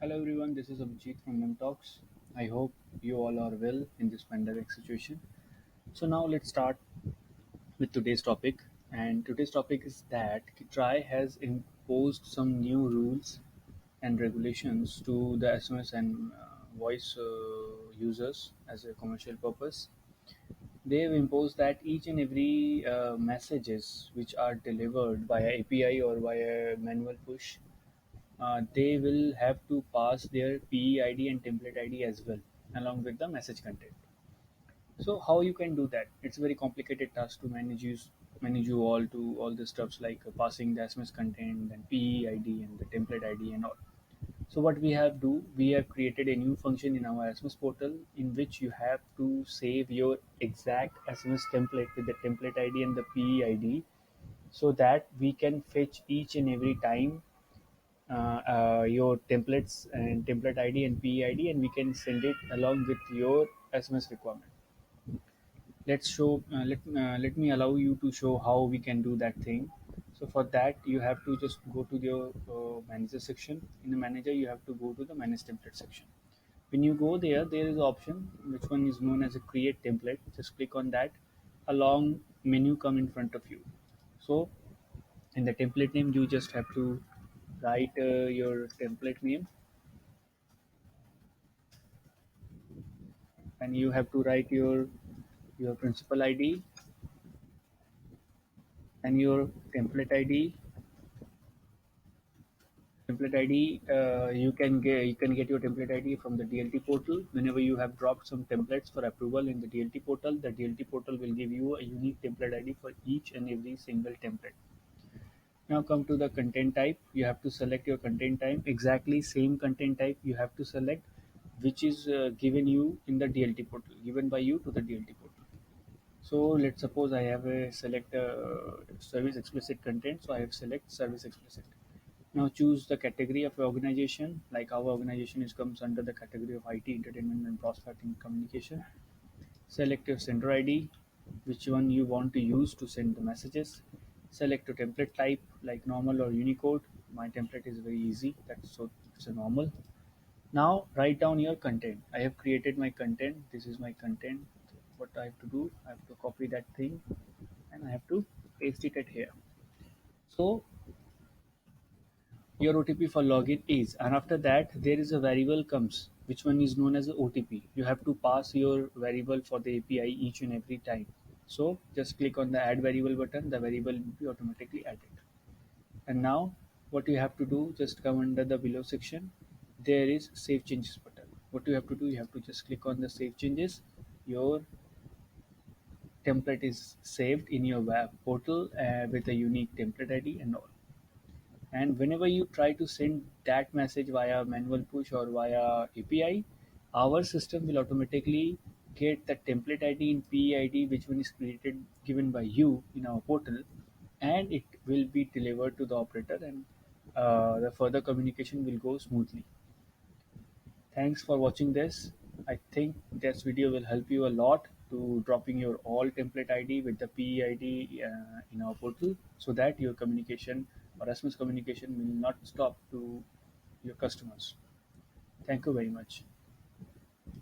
Hello everyone, this is Abhijit from MemTalks. I hope you all are well in this pandemic situation. So now let's start with today's topic. And today's topic is that Kitrai has imposed some new rules and regulations to the SMS and voice users as a commercial purpose. They have imposed that each and every messages which are delivered via API or via manual push, they will have to pass their PE ID and template ID as well, along with the message content. So how you can do that? It's a very complicated task to manage you all to all the stuffs like passing the SMS content and PE ID and the template ID and all. So what we have created a new function in our SMS portal in which you have to save your exact SMS template with the template ID and the PE ID so that we can fetch each and every time your templates and template ID and PE ID, and we can send it along with your SMS requirement. Let me allow you to show how we can do that thing. So for that, you have to just go to your manager section. In the manager, you have to go to the manage template section. When you go there, there is an option which one is known as a create template. Just click on that. A long menu come in front of you. So in the template name, you just have to write your template name, and you have to write your principal ID and your template ID. You can get your template ID from the DLT portal. Whenever you have dropped some templates for approval in the DLT portal, the DLT portal will give you a unique template ID for each and every single template. Now come to the content type. You have to select your content type. Exactly same content type you have to select, which is given you in the DLT portal, given by you to the DLT portal. So let's suppose I have a select service explicit content. So I have select service explicit. Now choose the category of your organization. Like our organization is comes under the category of IT, entertainment, and prospecting communication. Select your sender ID, which one you want to use to send the messages. Select your template type, like normal or Unicode. My template is very easy. It's a normal. Now write down your content. I have created my content. This is my content. What I have to do, I have to copy that thing and I have to paste it at here. So your OTP for login is, and after that there is a variable comes, which one is known as a OTP. You have to pass your variable for the API each and every time. So just click on the add variable button. The variable will be automatically added. And now what you have to do, just come under the below section. There is save changes button. What you have to do, you have to just click on the save changes. Your template is saved in your web portal with a unique template ID and all. And whenever you try to send that message via manual push or via API, our system will automatically get the template ID in PID, which one is created given by you in our portal, and it will be delivered to the operator, and the further communication will go smoothly. Thanks for watching this. I think this video will help you a lot to dropping your all template ID with the PEID in our portal so that your communication or SMS communication will not stop to your customers. Thank you very much.